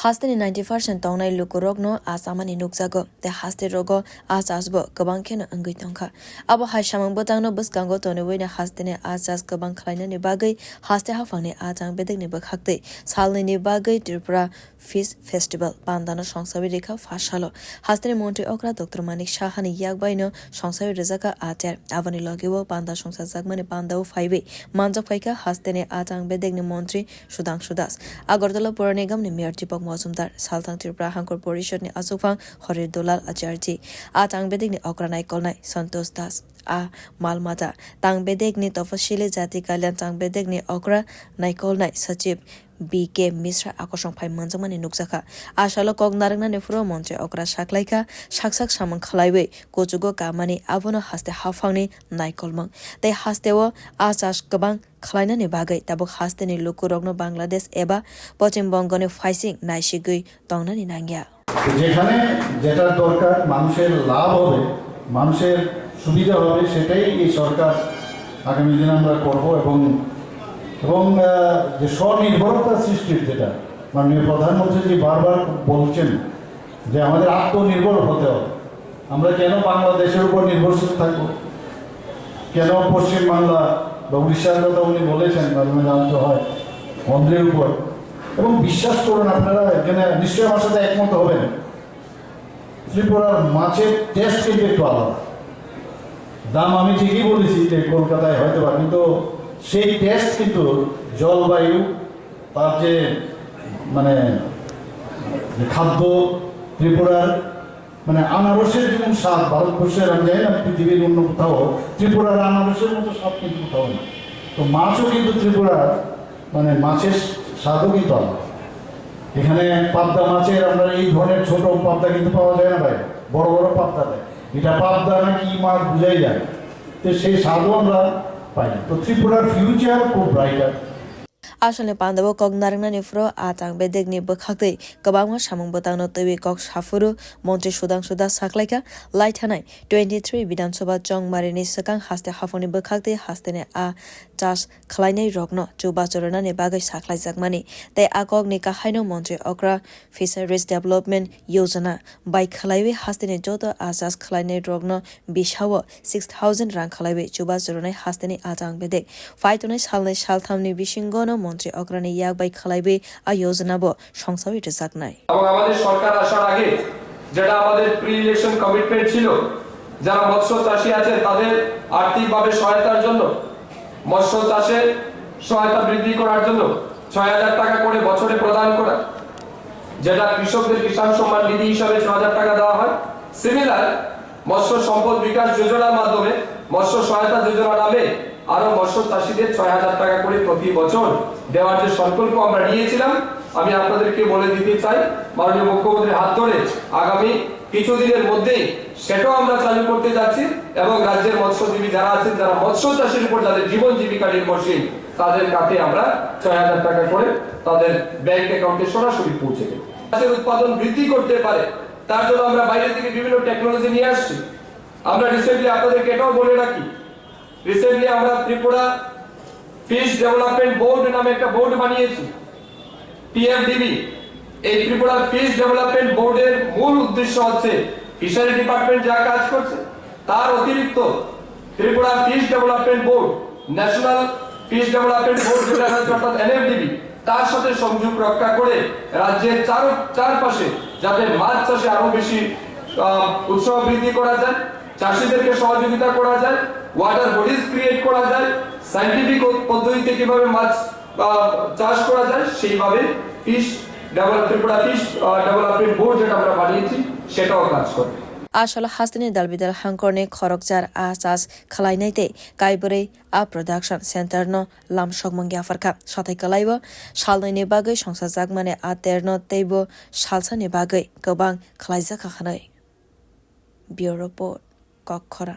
Hasteni 90% tongnai lukurokno asamani nukzago te haste rogo asasbo kabang kheno angui tongkha abo haisamang botangno buskango tone wena hasteni asas kabang khlaina ni bagai haste hafangni ajang bedek ni bakhakte salni ni bagai Tripura Fish Festival pandano songsabi rekha fashalo hasteni mantri okra Dr. Manik Shahani yakbaino songsabi rezaka ater avani logewo panda songsa jagmani pandao phaibe manjak phaika hasteni ajang bedek ni mantri Sudhanshu Das Agartala Pura Nigam ni Mayor Deepak Majumdar Saltang Tripura Hangkor Porishad ni Asufang Horir Dolal Acharji Atang Bedek ni Okranai Kolnai Santosh Das Malmata Tang Bedek ni Tofashile Jati Kalyan Tang Bedek ni Okra Naikolnai Sachib BK Misra Akosong Pai Manjamani Nukzaka Ashalo Kog Narangna Nefuro Montre Okra Shaklaika Shaksak Shaman Khlaiwe Kochugo Kamani Avono Haste Hafangni Naikolmang They Hastewo Asash Kabang Khlaina ni bagai tabuk haste ni lukurokno Bangladesh eba Pachim Bongo ni faising naishigui tongna ni nangya যেখানে যেটা দরকার মানুষের লাভ হবে মানুষের সুবিধা হবে সেটাই এই সরকার আগামী দিনে আমরা করব এবং যে স্বনির্ভরতা সৃষ্টির যেটা মাননীয় প্রধানমন্ত্রী জি বারবার বলছেন যে আমাদের আত্মনির্ভর হতে হবে আমরা কেন বাংলাদেশের উপর নির্ভরশীল থাকব কেন পশ্চিম বাংলা বা উড়িষ্যার কথা উনি বলেছেন মাঝে জানতে হয় অন্ধ্রের উপর এবং বিশ্বাস করুন আপনারা এখানে নিশ্চয়ই আমার সাথে একমত হবেন ত্রিপুরার মাছের টেস্ট কিন্তু একটু আলাদা দাম আমি ঠিকই বলেছি যে কলকাতায় হয়তো বা কিন্তু সেই টেস্ট কিন্তু জলবায়ু তার যে মানে খাদ্য ত্রিপুরার মানে আনারসের যেমন স্বাদ ভারতবর্ষের আমি জানি না পৃথিবীর অন্য কোথাও ত্রিপুরার আনারসের মতো স্বাদ কিন্তু কোথাও না তো মাছও কিন্তু ত্রিপুরার মানে মাছের স্বাদও কিন্তু আলাদা এখানে পাবদা মাছের আমরা এই ধরনের ছোট পাবদা কিন্তু পাওয়া যায় না ভাই বড় বড় পাবদা দেয় এটা পাবদা না কি মাছ বুঝাই যায় তো সেই স্বাদও আমরা পাই না তো ত্রিপুরার ফিউচার খুব brighter Ashalne Pandavo Kog Narangna Nifro Atang Bedek ni Bakhakte Kabangwa Shamang Botangno Tewi Kok Shafuru Montri Sudhanshu Das Saklaika Laithanai 23 Vidhan Sabha Chong Marini Sakang Haste Hafoni Bakhakte Hastene A Chas Khlainai Rokno Chuba Chorana ni Bagai Saklai Jakmani Te Akog ni Kahaino Montri Okra Fisheries Development Yojana Bai Khlaiwe Hastene Joto Asas Khlainai Rokno Bishawo 6000 Rang Khlaiwe Chuba Chorana Hastene Atang Bedek Faitonai Salnai Shalthamni Bishingono মন্ত্রী অগ্রণী ইয়াকবাই খালাইবে আয়োজনাবো সংসাবিত জাগনাই এবং আমাদের সরকার আসার আগে যেটা আমাদের pre election commitment ছিল যারা মৎস্য চাষী আছেন তাদের আর্থিকভাবে সহায়তার জন্য মৎস্য চাষে সহায়তা বৃদ্ধি করার জন্য ৬০০০ টাকা করে বছরে প্রদান করা যেটা কৃষকদের কিষাণ সম্মান নিধি হিসাবে ৬০০০ টাকা দেওয়া হয় সিমিলার মৎস্য সম্পদ বিকাশ যোজনার মাধ্যমে মৎস্য সহায়তা যোজনা নামে আরো মৎস্য চাষীদের ৬০০০ টাকা করে প্রতি বছর দেওয়ার যে সংকল্প আমরা নিয়েছিলাম আমি আপনাদেরকে বলে দিতে চাই মাননীয় মুখ্যমন্ত্রীর হাত ধরে আগামী কিছুদিনের মধ্যেই সেটাও আমরা চালু করতে যাচ্ছি এবং রাজ্যের মৎস্যজীবী যারা আছেন যারা মৎস্য চাষের উপর যাদের জীবন জীবিকা নির্ভরশীল তাদের কাছে আমরা ৬০০০ টাকা করে তাদের ব্যাংক অ্যাকাউন্টে সরাসরি পৌঁছে দেব মাছের উৎপাদন বৃদ্ধি করতে পারে তার জন্য আমরা বাইরে থেকে বিভিন্ন টেকনোলজি নিয়ে আসছি আমরা রিসেন্টলি আপনাদেরকে এটাও বলে রাখি রিসেন্টলি আমরা ত্রিপুরা ফিশ ডেভেলপমেন্ট বোর্ড নামে একটা বোর্ড বানিয়েছি পিএফডিবি এই ত্রিপুরা ফিশ ডেভেলপমেন্ট বোর্ডের মূল উদ্দেশ্য হচ্ছে ফিশারি ডিপার্টমেন্ট যা কাজ করছে তার অতিরিক্ত Tripura fish development board national fish development board যেটা আছে অর্থাৎ এনএফডিবি তার সাথে সংযোগ রক্ষা করে রাজ্যের চারপাশে যাতে মাছ চাষে আরো বেশি উৎসাহ বৃদ্ধি করা যায় চাষীদেরকে সহযোগিতা করা যায় ওয়াটার বডিজ ক্রিয়েট করা যায় সায়েন্টিফিক পদ্ধতিতে কিভাবে মাছ চাষ করা যায় সেইভাবে fish Tripura fish development board যেটা আমরা বানিয়েছি সেটাও কাজ করে Ashala Hastini Dalbidal Hankorne Khorokjar Asas Khalainaite Kaibore A Production Center no Lam Shogmangi Afarka Shatai Kalaibo Shalnai Bagai Shongsa Jagmane Aterno Teibo Shalsani Bagai Gobang Khlaizaka Khanai Bureau Report Kokhora